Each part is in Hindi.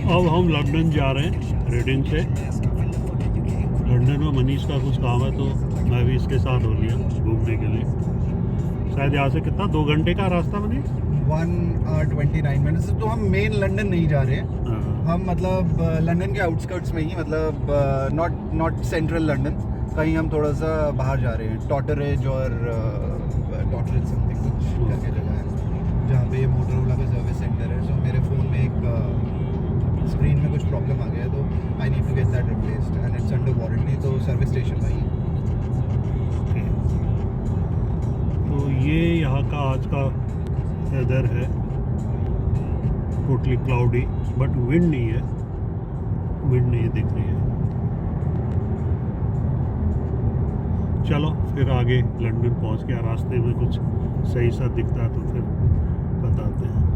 अब हम लंदन जा रहे हैं रीडिंग से। लंदन में मनीष का कुछ काम है तो मैं भी इसके साथ हो लिया घूमने के लिए। शायद यहाँ से कितना 2 घंटे का रास्ता बने 1 hour 29 minutes। तो हम मेन लंदन नहीं जा रहे हैं, हम मतलब लंदन के आउटस्कर्ट्स में ही, मतलब नॉट सेंट्रल लंदन, कहीं हम थोड़ा सा बाहर जा रहे हैं। टॉटरेज और टॉटरेज समथिंग कुछ करके जगह है जहाँ पे मोटरोला का सर्विस सेंटर है। सो मेरे फ़ोन में एक स्क्रीन में कुछ प्रॉब्लम आ गया है तो I need to get that replaced and it's under warranty. तो सर्विस स्टेशन वही है। तो ये यहाँ का आज का वेदर है, टोटली क्लाउडी, बट विंड नहीं है, विंड नहीं दिख रही है। चलो फिर आगे लंदन पहुँच गया, रास्ते में कुछ सही सा दिखता है तो फिर बताते हैं।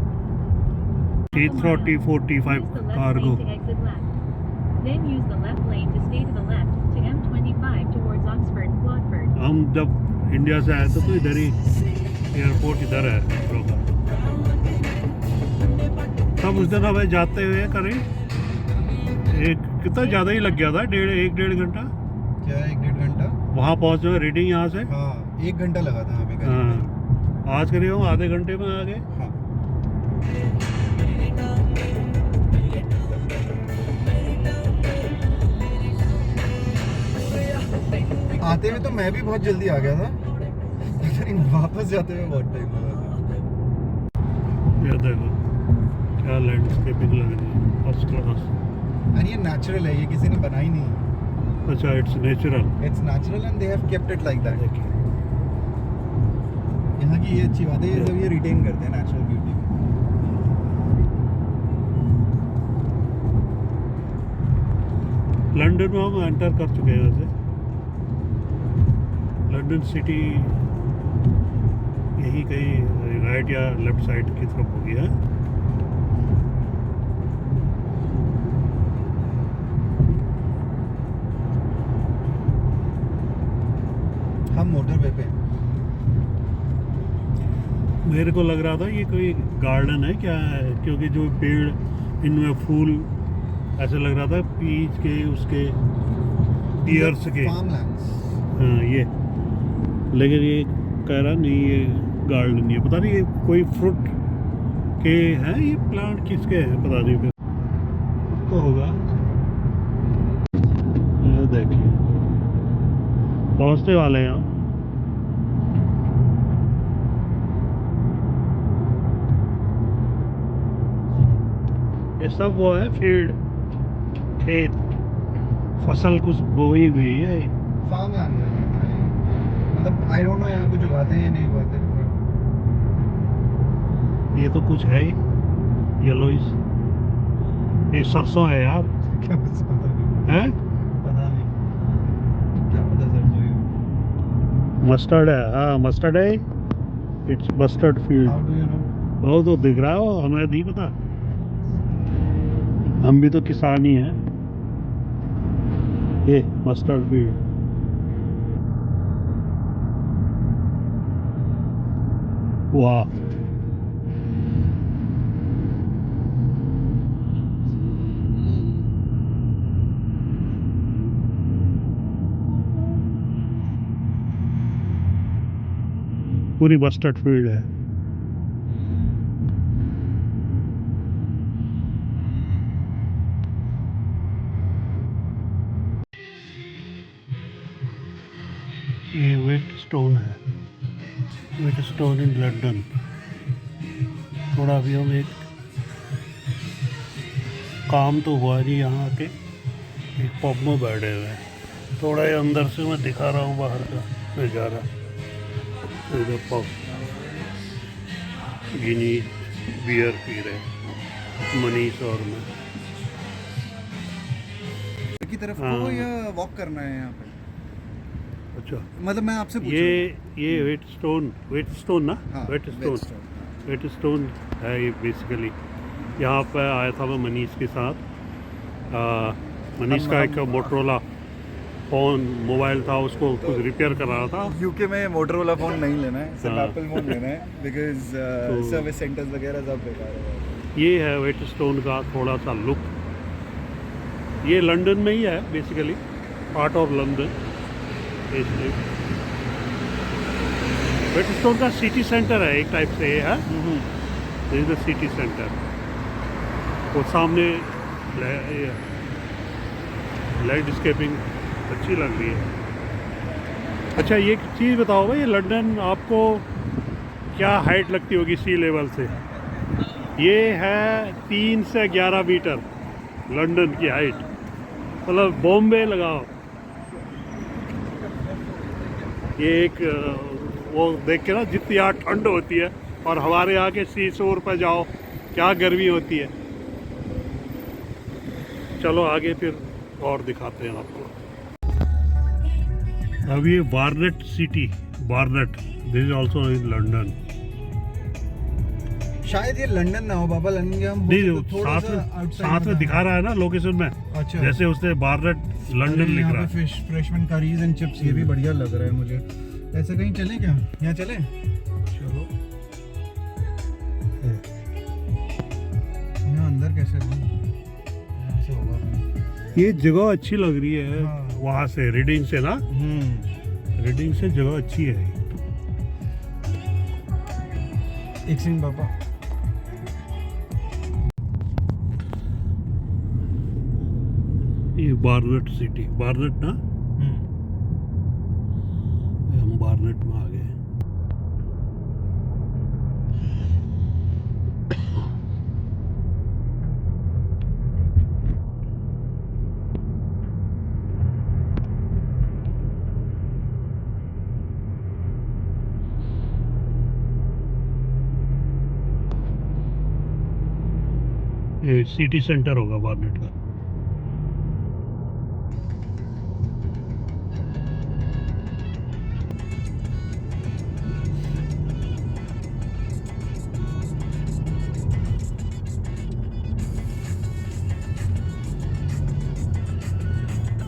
T3045 cargo. Then use the left lane to stay to the left to M25 towards Oxford, Watford. हम जब इंडिया से आए तो इधर ही एयरपोर्ट इधर है प्रोग्राम। तब उस दिन हमें जाते हुए करीब कितना ज़्यादा ही लग गया था, 1.5 घंटा। क्या 1-1.5 घंटा? वहाँ पहुँचे रीडिंग यहाँ से। हाँ 1 घंटा लगा था हमें करीब। हाँ, आज करीब हम आधे घंटे में आ गए। हाँ। आते हुए तो मैं भी बहुत जल्दी आ गया था, लेकिन वापस जाते हुए बहुत टाइम लगा था। ये देखो क्या लैंडस्केपिंग लग रही है, फर्स्ट क्लास। एंड ये नेचुरल है, ये किसी ने बनाई नहीं। अच्छा, it's natural. It's natural and they have kept it like that. यहाँ की ये अच्छी बात है, ये सब ये रिटेन करते हैं नेचुरल ब्यूटी। लंदन में हम एंटर कर चुके हैं वैसे। लंदन सिटी यही कहीं राइट या लेफ्ट साइड की तरफ होगी है। हम मोटरवे पे हैं। मेरे को लग रहा था ये कोई गार्डन है क्या है, क्योंकि जो पेड़ इनमें फूल ऐसे लग रहा था पीच के, उसके पियर्स के। फार्मलैंड्स। हाँ ये, लेकिन ये कह रहा नहीं ये गार्डन नहीं है। पता नहीं ये कोई फ्रूट के हैं, ये प्लांट किसके हैं पता नहीं, फिर तो होगा। ये देखिए पहुँचने वाले हैं हम। ये सब वो है फील्ड, खेत, फसल कुछ बोई हुई है। फार्मलैंड है, मतलब आई डोंट नो यहाँ कुछ उगाते हैं या नहीं उगाते। ये तो कुछ है ही येलोइश, ये सरसों है यार। क्या पता नहीं, हैं? पता नहीं क्या पता सर। जो मस्टर्ड है, हाँ मस्टर्ड है, it's mustard field. How do you know? वो तो दिख रहा हो, हमें नहीं पता, हम भी तो किसान ही हैं। ये मस्टर्ड फील्ड, वाह। पूरी मस्टर्ड फील्ड है। ये वेट स्टोन है, वेट स्टोन इन लंदन। थोड़ा अभी हम एक काम तो हुआ नहीं, यहाँ के एक पब में बैठे हुए हैं। थोड़ा ये अंदर से मैं दिखा रहा हूँ बाहर का नज़ारा। इधर पब, गिनी बियर पी रहे मनीष और मैं। की तरफ हाँ। को या वॉक करना है यहाँ पे? अच्छा, मतलब मैं आपसे पूछ ये वेट स्टोन ना, हाँ, वेट स्टोन है ये बेसिकली। यहाँ पे आया था मैं मनीष के साथ। मनीष का एक मोटरोला फ़ोन मोबाइल था, उसको कुछ रिपेयर कर रहा था। यूके में मोटरोला फ़ोन नहीं लेना है, सिर्फ हाँ। एप्पल फ़ोन लेना है, बिकॉज सर्विस सेंटर्स वगैरह सब बेकार है। ये है वेट स्टोन का थोड़ा सा लुक। ये लंदन में ही है basically, part of London. Wheatstone का सिटी सेंटर है एक टाइप से, ये है this is the city centre. वो सामने लैंडस्केपिंग अच्छी लग रही है। अच्छा ये एक चीज़ बताओ भाई, ये लंदन आपको क्या हाइट लगती होगी सी लेवल से? ये है 3 से 11 मीटर लंदन की हाइट, मतलब बॉम्बे लगाओ। ये एक वो देख के ना, जितनी यहाँ ठंड होती है और हमारे यहाँ के सी शोर पर जाओ क्या गर्मी होती है। चलो आगे फिर और दिखाते हैं आपको। अब ये Barnet city, Barnet, this is also in London. शायद ये लंदन ना हो बाबा, लंदन के हम नहीं, थोड़ा साथ सा में आउटसाइड दिखा रहा है ना लोकेशन में। अच्छा, जैसे उसने बार्नेट लंदन लिख रहा है। Fish freshman curries and chips, ये भी बढ़िया लग रहा है मुझे। ऐसे कहीं चले क्या, यहाँ चले? चलो यहाँ अंदर कैसे जाऊं? यहाँ से होगा। ये जगह अच्छी लग रही है। हाँ। वहाँ से रीडिंग से ना, रीडिंग से जगह अच्छी है। एक सेकंड पापा। ये बार्नेट सिटी, बार्नेट ना, हम बार्नेट में आ गए। ये सिटी सेंटर होगा बार्नेट का।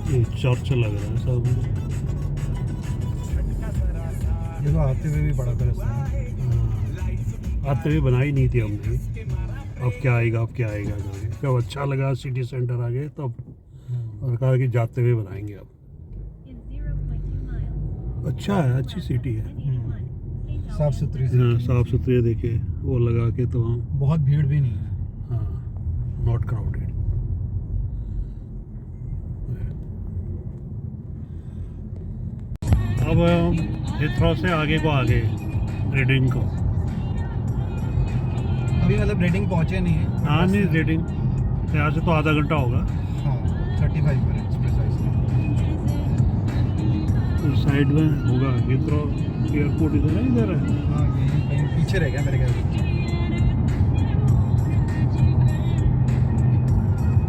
ये चर्च लग रहा है सामने। ये तो आते हुए भी बड़ा तरस है। आते हुए बनाई नहीं थी हमने, अब क्या आएगा, अब क्या आएगा जाके। जब अच्छा लगा सिटी सेंटर आ गए तब, और कहा कि जाते हुए बनाएंगे अब। In 0.2 miles, अच्छा है, अच्छी सिटी है। 81, साफ सुथरी हाँ, सी, साफ सुथरे देखे वो लगा के तो हम, बहुत भीड़ भी नहीं है। हाँ, नॉट क्राउडेड। अब हम हिथ्रो से आगे को आ गए, रीडिंग को। अभी मतलब रेडिंग पहुंचे नहीं है। हाँ नहीं, रीडिंग यहाँ से तो आधा घंटा होगा। हाँ, 35 मिनट्स प्रिसाइसली। साइड में होगा हिथ्रो एयरपोर्ट, इधर है, इधर है। हाँ, ये कहीं पीछे रह गया मेरे ख्याल से।